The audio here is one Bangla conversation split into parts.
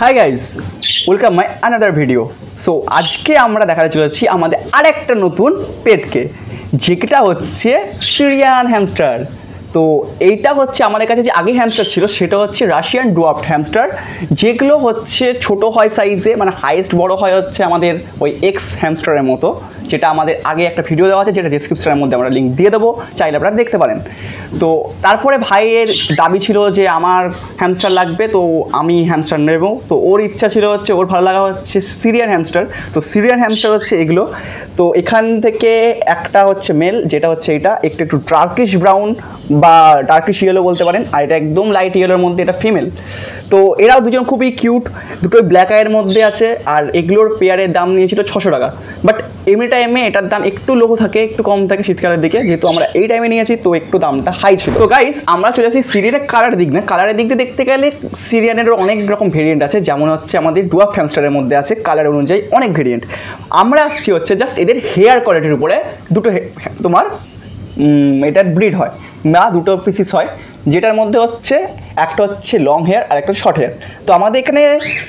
Hi guys, welcome my another video. So আজকে আমরা দেখাতে চলেছি আমাদের আরেকটা নতুন পেটকে, যেটা হচ্ছে সিরিয়ান হ্যামস্টার। তো এইটা হচ্ছে আমাদের কাছে যে আগে হ্যামস্টার ছিল সেটা হচ্ছে রাশিয়ান ডোয়ার্ফ হ্যামস্টার, যেগুলো হচ্ছে ছোট হয় সাইজে, মানে হাইয়েস্ট বড় হয় হচ্ছে আমাদের ওই এক্স হ্যামস্টারের মতো, যেটা আমাদের আগে একটা ভিডিও দেওয়া আছে, যেটা ডিসক্রিপশনের মধ্যে আমরা লিঙ্ক দিয়ে দেবো, চাইলে আপনারা দেখতে পারেন। তো তারপরে ভাইয়ের দাবি ছিল যে আমার হ্যামস্টার লাগবে, তো আমি হ্যামস্টার নেব। তো ওর ইচ্ছা ছিল হচ্ছে, ওর ভালো লাগা হচ্ছে সিরিয়ান হ্যামস্টার। তো সিরিয়ান হ্যামস্টার হচ্ছে এগুলো। তো এখান থেকে একটা হচ্ছে মেল, যেটা হচ্ছে এটা একটু টার্কিশ ব্রাউন বা টার্কিশ ইয়েলো বলতে পারেন, আর এটা একদম লাইট ইয়েলোর মধ্যে এটা ফিমেল। তো এরাও দুজন খুবই কিউট, দুটোই ব্ল্যাক আইয়ের মধ্যে আছে। আর এগুলোর পেয়ারের দাম নিয়েছিল 600 টাকা। বাট এমনি টাইমে এটার দাম একটু লো থাকে, একটু কম থাকে শীতকালের দিকে, যেহেতু আমরা এই টাইমে নিয়েছি তো একটু দামটা হাই ছিল। তো গাইস, আমরা চলে আসি সিরিয়ানের কালারের দিক না। কালারের দিক দিয়ে দেখতে গেলে সিরিয়ানেরও অনেক রকম ভেরিয়েন্ট আছে, যেমন হচ্ছে আমাদের ডুয়ার্ফ হ্যামস্টারের মধ্যে আছে কালার অনুযায়ী অনেক ভেরিয়েন্ট। আমরা আসছি হচ্ছে জাস্ট এদের হেয়ার কোয়ালিটির উপরে। দুটো তোমার এটার ব্রিড হয় বা দুটো পিসিস হয়, যেটার মধ্যে হচ্ছে একটা হচ্ছে লং হেয়ার আর একটা শর্ট হেয়ার। তো আমাদের এখানে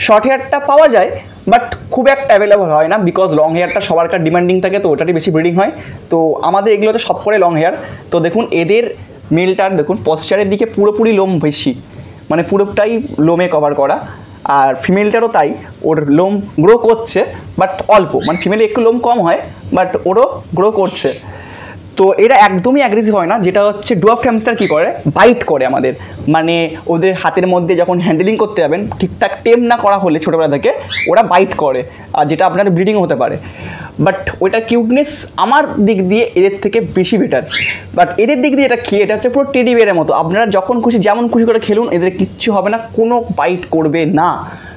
শর্ট হেয়ারটা পাওয়া যায়, বাট খুব একটা অ্যাভেলেবল হয় না, বিকজ লং হেয়ারটা সবার কাছে ডিমান্ডিং থাকে, তো ওটারই বেশি ব্রিডিং হয়। তো আমাদের এগুলোতে সব করে লং হেয়ার। তো দেখুন এদের মেলটার দেখুন পশ্চারের দিকে পুরোপুরি লোম বেশি, মানে পুরোটাই লোমে কভার করা। আর ফিমেলটারও তাই, ওর লোম গ্রো করছে বাট অল্প, মানে ফিমেলে একটু লোম কম হয় বাট ওরও গ্রো করছে। তো এরা একদমই অ্যাগ্রেসিভ হয় না, যেটা হচ্ছে ডুয়ার্ফ হ্যামস্টার কী করে, বাইট করে আমাদের, মানে ওদের হাতের মধ্যে যখন হ্যান্ডেলিং করতে যাবেন ঠিকঠাক টেম না করা হলে ছোটোবেলা থেকে ওরা বাইট করে, আর যেটা আপনাদের ব্লিডিং হতে পারে। বাট ওইটার কিউটনেস আমার দিক দিয়ে এদের থেকে বেশি বেটার। বাট এদের দিক দিয়ে এটা কি, এটা হচ্ছে পুরো টেডি বিয়ারের মতো, আপনারা যখন খুশি যেমন খুশি করে খেলুন, এদের কিচ্ছু হবে না, কোনো বাইট করবে না,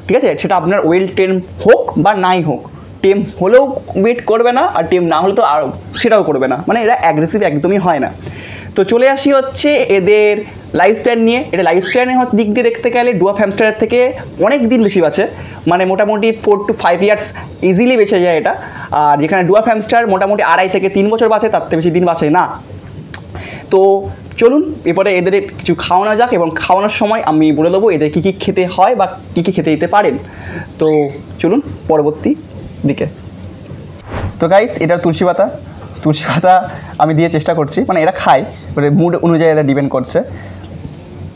ঠিক আছে? সেটা আপনার ওয়েল টেম হোক বা নাই হোক, টেম হলেও ওয়েট করবে না, আর টেম না হলে তো আর সেটাও করবে না, মানে এরা অ্যাগ্রেসিভ একদমই হয় না। তো চলে আসি হচ্ছে এদের লাইফস্টাইল নিয়ে। এটা লাইফস্টাইলের দিক দিয়ে দেখতে গেলে ডুয়ার্ফ হ্যামস্টারের থেকে অনেক দিন বেশি বাঁচে, মানে মোটামুটি 4 to 5 ইয়ার্স ইজিলি বেঁচে যায় এটা। আর যেখানে ডুয়ার্ফ হ্যামস্টার মোটামুটি 2.5 থেকে 3 বছর বাঁচে, তার থেকে বেশি দিন বাঁচে না। তো চলুন এরপরে এদের কিছু খাওয়ানো যাক, এবং খাওয়ানোর সময় আমি বলে দেবো এদের কী কী খেতে হয় বা কী কী খেতে দিতে পারেন। তো চলুন পরবর্তী দিকে। তো গাইস, এটা তুলসী পাতা আমি দিয়ে চেষ্টা করছি, মানে এরা খায়, মানে মুড অনুযায়ী এদের ডিপেন্ড করছে।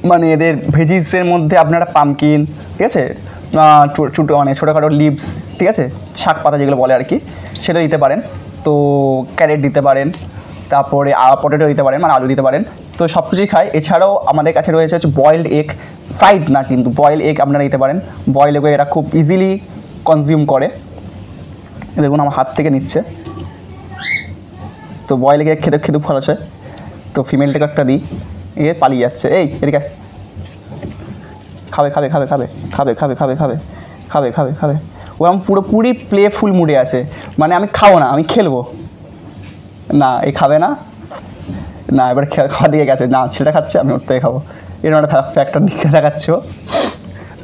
মানে এদের ভেজিসের মধ্যে আপনারা পামকিন, ঠিক আছে, মানে ছোটোখাটো লিভস, ঠিক আছে, শাক পাতা যেগুলো বলে আর কি, সেটা দিতে পারেন। তো ক্যারেট দিতে পারেন, তারপরে পটেটো দিতে পারেন, মানে আলু দিতে পারেন। তো সব কিছুই খায়। এছাড়াও আমাদের কাছে রয়েছে হচ্ছে বয়েলড এগ, ফ্রাইড না কিন্তু বয়েলড এগ আপনারা দিতে পারেন। বয়েলড এগে এরা খুব ইজিলি কনজিউম করে। দেখুন আমার হাত থেকে নিচ্ছে। তো বয়েল এগে খেতে খুব ভালো আছে। তো ফিমেলটাকে একটা দিই, এ পালিয়ে যাচ্ছে, এই এদিকে খাবে খাবে খাবে খাবে খাবে খাবে খাবে খাবে খাবে খাবে খাবে ও আমি পুরোপুরি প্লেফুল মুডে আছে, মানে আমি খাবো না, আমি খেলবো না, এই খাবে না, না এবার খাওয়া দিকে গেছে, না সেটা খাচ্ছে, আমি ওর থেকে খাবো, এরকম একটা ফ্যাক্টর দিকে দেখাচ্ছ।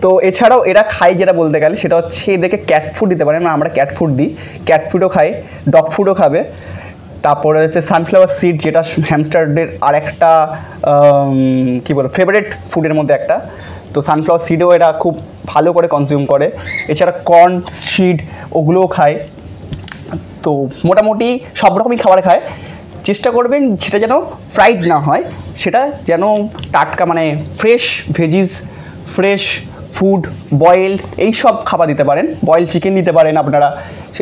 তো এছাড়াও এরা খায় যেটা বলতে গেলে সেটা হচ্ছে এদেরকে ক্যাট ফুড দিতে পারে, না আমরা ক্যাট ফুড দিই, ক্যাট ফুডও খায়, ডগ ফুডও খাবে। তারপরে হচ্ছে সানফ্লাওয়ার সিড, যেটা হ্যামস্টারদের আর একটা কী বলবো ফেভারিট ফুডের মধ্যে একটা। তো সানফ্লাওয়ার সিডও এরা খুব ভালো করে কনজিউম করে। এছাড়া কর্ন সিড ওগুলোও খায়। তো মোটামুটি সব রকমই খাবার খায়। চেষ্টা করবেন সেটা যেন ফ্রাইড না হয়, সেটা যেন টাটকা, মানে fresh veggies, fresh food, boiled এই সব খাবার দিতে পারেন, বয়েলড চিকেন দিতে পারেন আপনারা।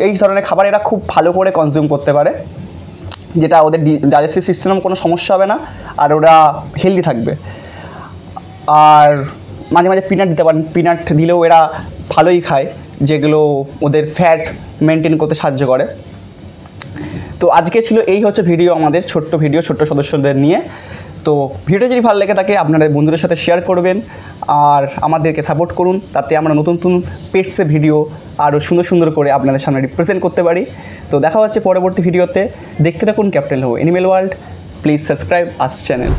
এই ধরনের খাবার এরা খুব ভালো করে কনজিউম করতে পারে, যেটা ওদের ডাইজেস্টিভ সিস্টেমের কোনো সমস্যা হবে না, আর ওরা হেলদি থাকবে। আর মাঝে মাঝে পিনাট দিতে পারেন, পিনাট দিলেও এরা ভালোই খায়, যেগুলো ওদের ফ্যাট মেনটেন করতে সাহায্য করে। তো আজকে ছিল এই হচ্ছে ভিডিও, আমাদের ছোট্ট ভিডিও ছোট্ট সদস্যদের নিয়ে। তো ভিডিও যদি ভালো লেগে থাকে আপনাদের বন্ধুদের সাথে শেয়ার করবেন, আর আমাদেরকে সাপোর্ট করুন, তাতে আমরা নতুন নতুন পেটসের ভিডিও আরও সুন্দর সুন্দর করে আপনাদের সামনে রিপ্রেজেন্ট করতে পারি। তো দেখা হচ্ছে পরবর্তী ভিডিওতে। দেখতে থাকুন ক্যাপ্টেন হো animal world. Please subscribe us channel.